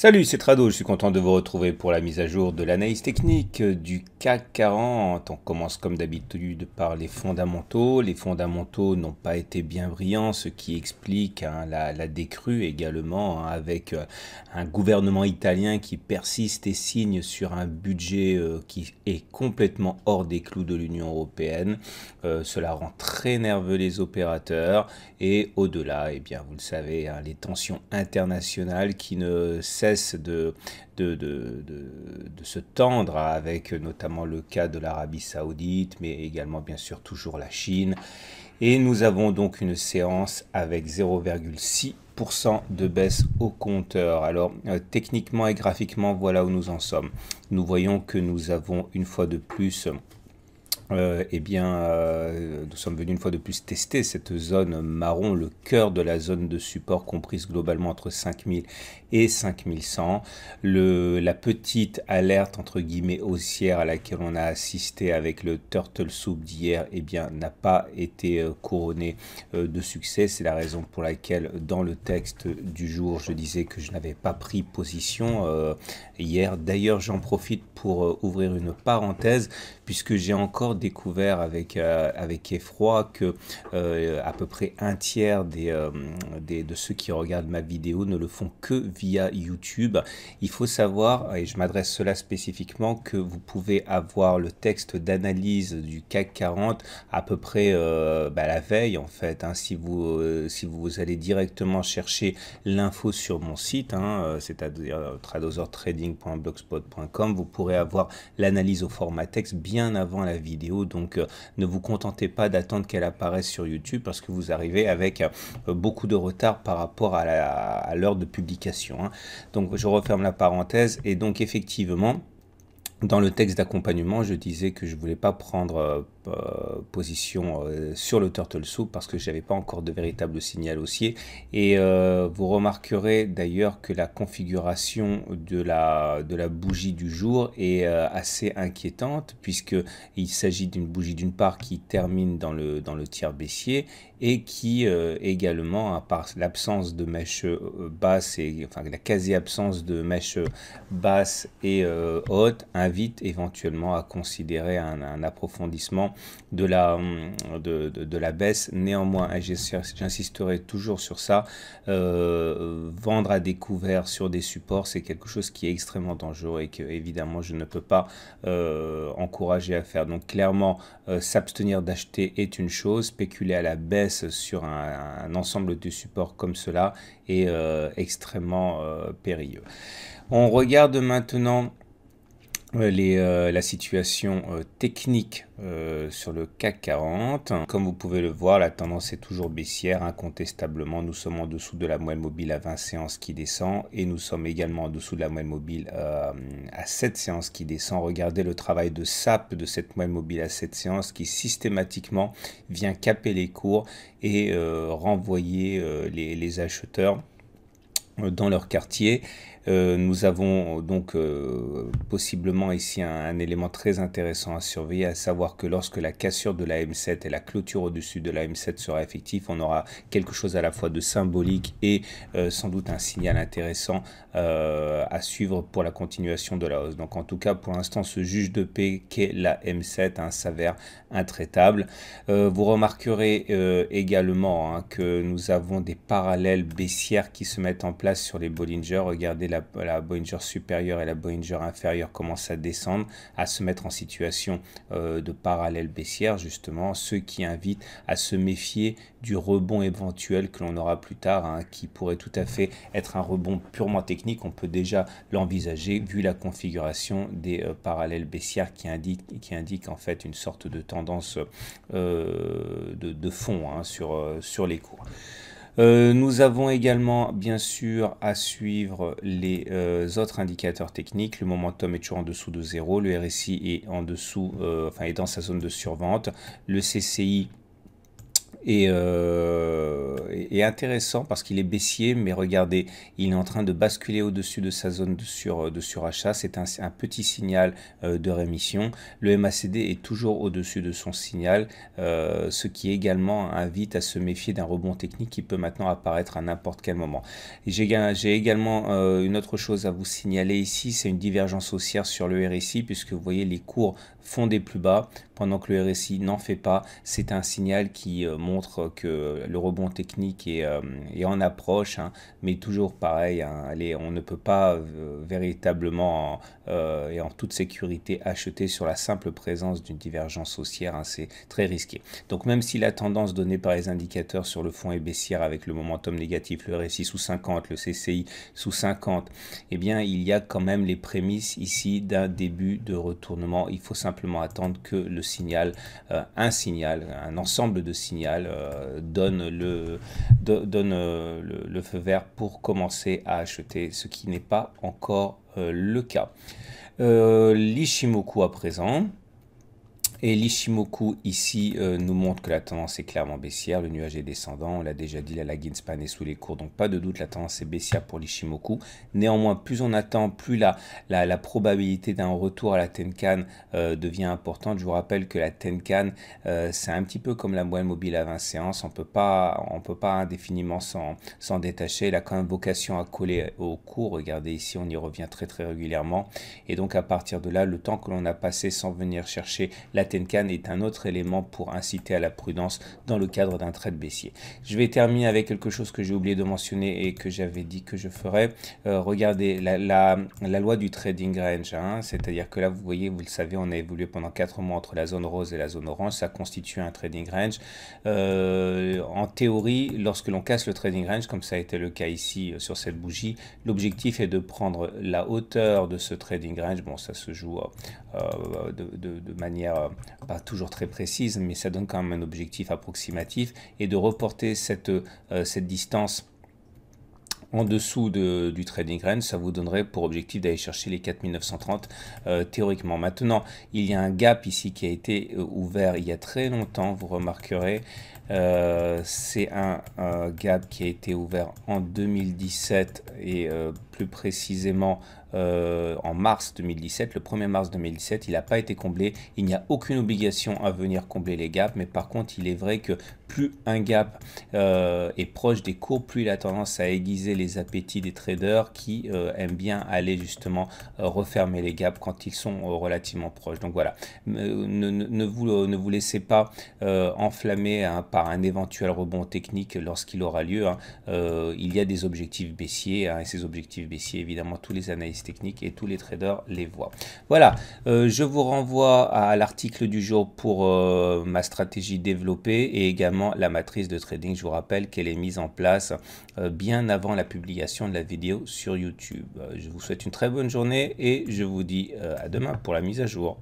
Salut, c'est Trado, je suis content de vous retrouver pour la mise à jour de l'analyse technique du CAC 40. On commence comme d'habitude par les fondamentaux. Les fondamentaux n'ont pas été bien brillants, ce qui explique la décrue également, avec un gouvernement italien qui persiste et signe sur un budget qui est complètement hors des clous de l'Union européenne. Cela rend très nerveux les opérateurs et au-delà, eh bien, vous le savez, les tensions internationales qui ne cesse de se tendre avec notamment le cas de l'Arabie Saoudite, mais également bien sûr toujours la Chine. Et nous avons donc une séance avec 0,6% de baisse au compteur. Alors techniquement et graphiquement, voilà où nous en sommes. Nous voyons que nous avons une fois de plus nous sommes venus une fois de plus tester cette zone marron, le cœur de la zone de support comprise globalement entre 5000 et 5100. La petite alerte entre guillemets haussière à laquelle on a assisté avec le Turtle Soup d'hier, eh bien, n'a pas été couronnée de succès. C'est la raison pour laquelle dans le texte du jour, je disais que je n'avais pas pris position hier. D'ailleurs, j'en profite pour ouvrir une parenthèse puisque j'ai encore découvert avec effroi que à peu près un tiers de ceux qui regardent ma vidéo ne le font que via YouTube. Il faut savoir, et je m'adresse cela spécifiquement, que vous pouvez avoir le texte d'analyse du CAC 40 à peu près la veille en fait. Si vous allez directement chercher l'info sur mon site, c'est-à-dire tradosortrading.blogspot.com, vous pourrez avoir l'analyse au format texte bien avant la vidéo. Donc ne vous contentez pas d'attendre qu'elle apparaisse sur YouTube parce que vous arrivez avec beaucoup de retard par rapport à l'heure de publication. Donc je referme la parenthèse et donc effectivement, dans le texte d'accompagnement, je disais que je voulais pas prendre position sur le Turtle Soup parce que j'avais pas encore de véritable signal haussier. Et vous remarquerez d'ailleurs que la configuration de la bougie du jour est assez inquiétante puisque il s'agit d'une bougie d'une part qui termine dans le tiers baissier et qui également, à part l'absence de mèche basse et enfin la quasi-absence de mèche basse et haute, invite éventuellement à considérer un approfondissement de la baisse. Néanmoins, j'insisterai toujours sur ça, vendre à découvert sur des supports, c'est quelque chose qui est extrêmement dangereux et que évidemment je ne peux pas encourager à faire. Donc clairement, s'abstenir d'acheter est une chose, spéculer à la baisse sur un ensemble de supports comme cela est extrêmement périlleux. On regarde maintenant la situation technique sur le CAC 40. Comme vous pouvez le voir, la tendance est toujours baissière. Incontestablement, nous sommes en dessous de la moyenne mobile à 20 séances qui descend et nous sommes également en dessous de la moyenne mobile à 7 séances qui descend. Regardez le travail de sape de cette moyenne mobile à 7 séances qui systématiquement vient caper les cours et renvoyer les acheteurs dans leur quartier. Nous avons donc possiblement ici un élément très intéressant à surveiller, à savoir que lorsque la cassure de la M7 et la clôture au-dessus de la M7 sera effective, on aura quelque chose à la fois de symbolique et sans doute un signal intéressant à suivre pour la continuation de la hausse. Donc en tout cas, pour l'instant, ce juge de paix qu'est la M7 s'avère intraitable. Vous remarquerez également que nous avons des parallèles baissières qui se mettent en place sur les Bollinger. Regardez la Bollinger supérieure et la Bollinger inférieure commencent à descendre, à se mettre en situation de parallèle baissière, justement, ce qui invite à se méfier du rebond éventuel que l'on aura plus tard, qui pourrait tout à fait être un rebond purement technique. On peut déjà l'envisager vu la configuration des parallèles baissières qui indique en fait une sorte de tendance de fond sur les cours. Nous avons également bien sûr à suivre les autres indicateurs techniques. Le momentum est toujours en dessous de 0, le RSI est en dessous, est dans sa zone de survente, le CCI est est intéressant parce qu'il est baissier, mais regardez, il est en train de basculer au-dessus de sa zone de surachat. C'est un petit signal de rémission. Le MACD est toujours au-dessus de son signal, ce qui également invite à se méfier d'un rebond technique qui peut maintenant apparaître à n'importe quel moment. J'ai également une autre chose à vous signaler ici, c'est une divergence haussière sur le RSI, puisque vous voyez les cours font des plus bas pendant que le RSI n'en fait pas. C'est un signal qui montre que le rebond technique est en approche, hein, mais toujours pareil, hein, on ne peut pas véritablement et en toute sécurité acheter sur la simple présence d'une divergence haussière, hein, c'est très risqué. Donc même si la tendance donnée par les indicateurs sur le fond est baissière avec le momentum négatif, le RSI sous 50, le CCI sous 50, eh bien il y a quand même les prémices ici d'un début de retournement. Il faut simplement attendre que le signal, un ensemble de signaux donne le feu vert pour commencer à acheter, ce qui n'est pas encore le cas. L'Ichimoku à présent. Et l'Ichimoku ici nous montre que la tendance est clairement baissière, le nuage est descendant, on l'a déjà dit, la lagging span est sous les cours, donc pas de doute la tendance est baissière pour l'Ichimoku. Néanmoins, plus on attend, plus la probabilité d'un retour à la Tenkan devient importante. Je vous rappelle que la Tenkan, c'est un petit peu comme la moyenne mobile à 20 séances, on peut pas indéfiniment s'en détacher, elle a quand même vocation à coller au cours. Regardez ici, on y revient très régulièrement, et donc à partir de là, le temps que l'on a passé sans venir chercher la Tenkan est un autre élément pour inciter à la prudence dans le cadre d'un trade baissier. Je vais terminer avec quelque chose que j'ai oublié de mentionner et que j'avais dit que je ferais. Regardez la loi du trading range, hein, c'est-à-dire que là vous voyez, vous le savez, on a évolué pendant 4 mois entre la zone rose et la zone orange, ça constitue un trading range. En théorie, lorsque l'on casse le trading range, comme ça a été le cas ici sur cette bougie, l'objectif est de prendre la hauteur de ce trading range. Bon, ça se joue de manière pas toujours très précise, mais ça donne quand même un objectif approximatif, et de reporter cette distance en dessous du trading range, ça vous donnerait pour objectif d'aller chercher les 4930 théoriquement. Maintenant, il y a un gap ici qui a été ouvert il y a très longtemps, vous remarquerez. C'est un gap qui a été ouvert en 2017 et plus précisément en mars 2017, le 1er mars 2017, il n'a pas été comblé. Il n'y a aucune obligation à venir combler les gaps, mais par contre, il est vrai que plus un gap est proche des cours, plus il a tendance à aiguiser les appétits des traders qui aiment bien aller justement refermer les gaps quand ils sont relativement proches. Donc voilà, ne vous laissez pas enflammer par un éventuel rebond technique lorsqu'il aura lieu, hein. Il y a des objectifs baissiers, hein, et ces objectifs baissiers, évidemment, tous les analystes techniques et tous les traders les voient. Voilà, je vous renvoie à l'article du jour pour ma stratégie développée et également la matrice de trading. Je vous rappelle qu'elle est mise en place bien avant la publication de la vidéo sur YouTube. Je vous souhaite une très bonne journée et je vous dis à demain pour la mise à jour.